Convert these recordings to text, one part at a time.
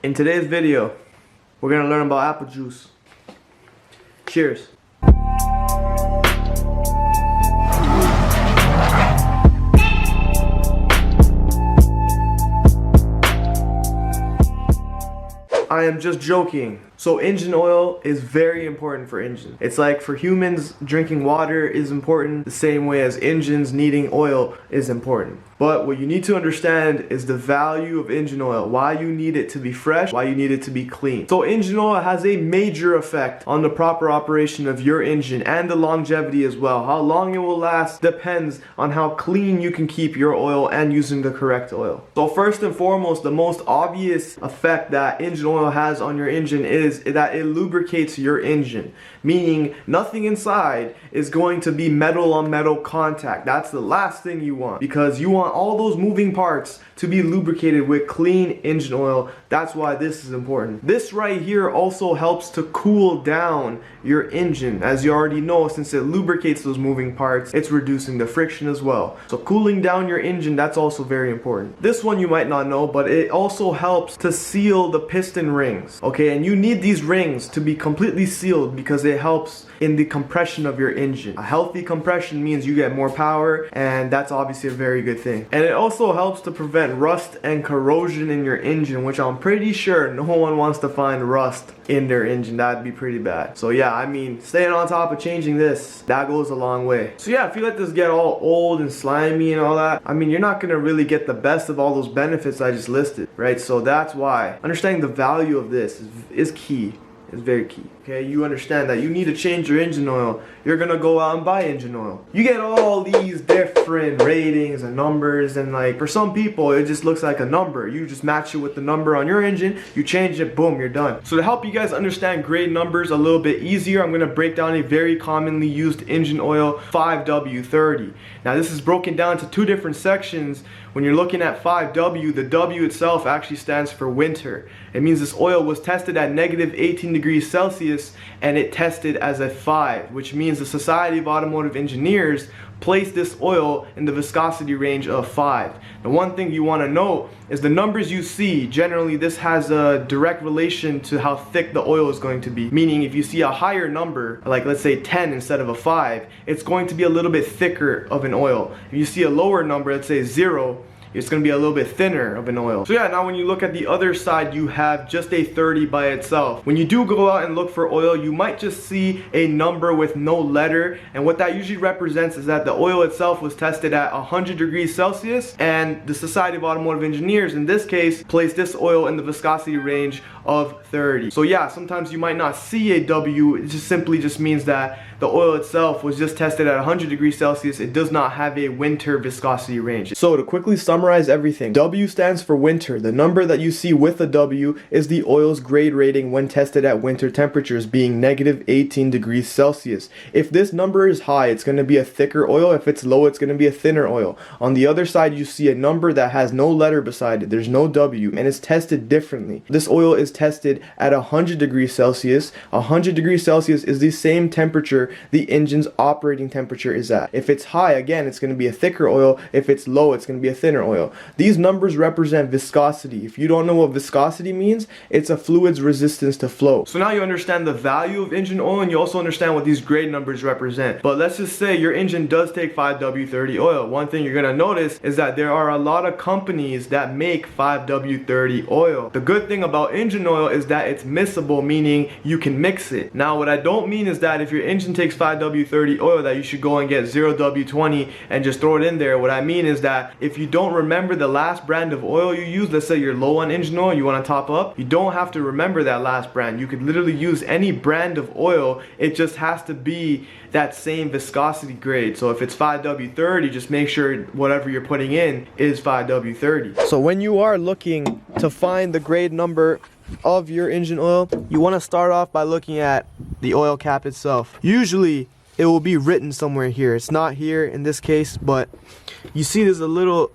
In today's video, we're gonna learn about apple juice. Cheers. I am just joking. So engine oil is very important for engines. It's like for humans, drinking water is important the same way as engines needing oil is important. But what you need to understand is the value of engine oil, why you need it to be fresh, why you need it to be clean. So engine oil has a major effect on the proper operation of your engine and the longevity as well. How long it will last depends on how clean you can keep your oil and using the correct oil. So first and foremost, the most obvious effect that engine oil has on your engine is that it lubricates your engine, meaning nothing inside is going to be metal on metal contact. That's the last thing you want, because you want all those moving parts to be lubricated with clean engine oil. That's why this is important. This right here also helps to cool down your engine. As you already know, since it lubricates those moving parts, it's reducing the friction as well. So cooling down your engine, that's also very important. This one you might not know, but it also helps to seal the piston rings. Okay, and you need these rings to be completely sealed because it helps in the compression of your engine. A healthy compression means you get more power, and that's obviously a very good thing. And it also helps to prevent rust and corrosion in your engine, which I'm pretty sure no one wants to find rust in their engine. That'd be pretty bad. So yeah, I mean, staying on top of changing this, that goes a long way. So yeah, if you let this get all old and slimy and all that, I mean, you're not gonna really get the best of all those benefits I just listed, right? So that's why understanding the value of this is key. It's very key. Okay, you understand that you need to change your engine oil. You're gonna go out and buy engine oil. You get all these different ratings and numbers, and like for some people it just looks like a number. You just match it with the number on your engine, you change it, boom, you're done. So to help you guys understand grade numbers a little bit easier, I'm gonna break down a very commonly used engine oil, 5W30. Now this is broken down to two different sections. When you're looking at 5W, the W itself actually stands for winter. It means this oil was tested at negative 18 degrees Celsius and it tested as a 5, which means the Society of Automotive Engineers placed this oil in the viscosity range of 5. The one thing you want to know is the numbers you see, generally this has a direct relation to how thick the oil is going to be. Meaning if you see a higher number, like let's say 10 instead of a 5, it's going to be a little bit thicker of an oil. If you see a lower number, let's say 0, it's going to be a little bit thinner of an oil. So yeah, now when you look at the other side, you have just a 30 by itself. When you do go out and look for oil, you might just see a number with no letter, and what that usually represents is that the oil itself was tested at 100 degrees Celsius, and the Society of Automotive Engineers in this case placed this oil in the viscosity range of 30. So yeah, sometimes you might not see a W. It just simply just means that the oil itself was just tested at 100 degrees Celsius. It does not have a winter viscosity range. So to quickly summarize everything, W stands for winter. The number that you see with a W is the oil's grade rating when tested at winter temperatures, being negative 18 degrees Celsius. If this number is high, it's going to be a thicker oil. If it's low, it's going to be a thinner oil. On the other side, you see a number that has no letter beside it. There's no W, and it's tested differently. This oil is tested at 100 degrees Celsius. 100 degrees Celsius is the same temperature the engine's operating temperature is at. If it's high, again, it's going to be a thicker oil. If it's low, it's going to be a thinner oil. These numbers represent viscosity. If you don't know what viscosity means, it's a fluid's resistance to flow. So now you understand the value of engine oil, and you also understand what these grade numbers represent. But let's just say your engine does take 5W30 oil. One thing you're going to notice is that there are a lot of companies that make 5W30 oil. The good thing about engine oil is that it's miscible, meaning you can mix it. Now what I don't mean is that if your engine takes 5W30 oil that you should go and get 0W20 and just throw it in there. What I mean is that if you don't remember the last brand of oil you use, let's say you're low on engine oil, you want to top up, you don't have to remember that last brand. You could literally use any brand of oil. It just has to be that same viscosity grade. So if it's 5W30, just make sure whatever you're putting in is 5W30. So when you are looking to find the grade number of your engine oil, you want to start off by looking at the oil cap itself. Usually it will be written somewhere here. It's not here in this case, but you see there's a little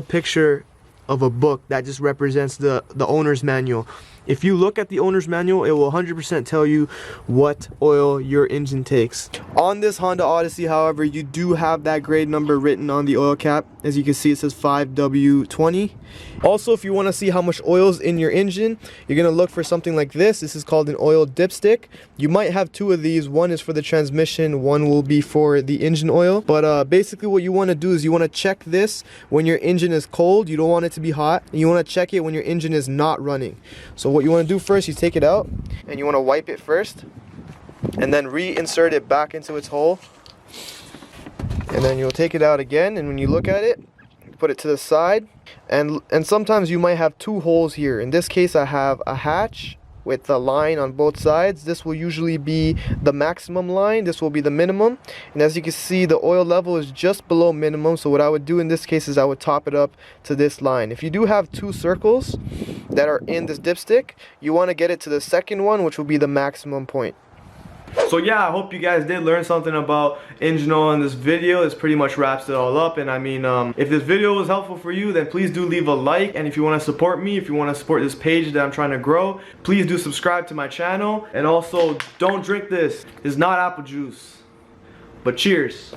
picture of a book that just represents the owner's manual. If you look at the owner's manual, it will 100% tell you what oil your engine takes. On this Honda Odyssey, however, you do have that grade number written on the oil cap. As you can see, it says 5W20. Also, if you want to see how much oil is in your engine, you're going to look for something like this. This is called an oil dipstick. You might have two of these. One is for the transmission, one will be for the engine oil. But basically what you want to do is you want to check this when your engine is cold. You don't want it to be hot. And you want to check it when your engine is not running. So what you want to do first, you take it out and you want to wipe it first and then reinsert it back into its hole. And then you'll take it out again, and when you look at it, put it to the side. And sometimes you might have two holes here. In this case, I have a hatch with a line on both sides. This will usually be the maximum line, this will be the minimum. And as you can see, the oil level is just below minimum. So what I would do in this case is I would top it up to this line. If you do have two circles that are in this dipstick, you want to get it to the second one, which will be the maximum point. So yeah, I hope you guys did learn something about engine oil in this video. This pretty much wraps it all up. And I mean, if this video was helpful for you, then please do leave a like. And if you want to support me, if you want to support this page that I'm trying to grow, please do subscribe to my channel. And also, don't drink this. It's not apple juice. But cheers.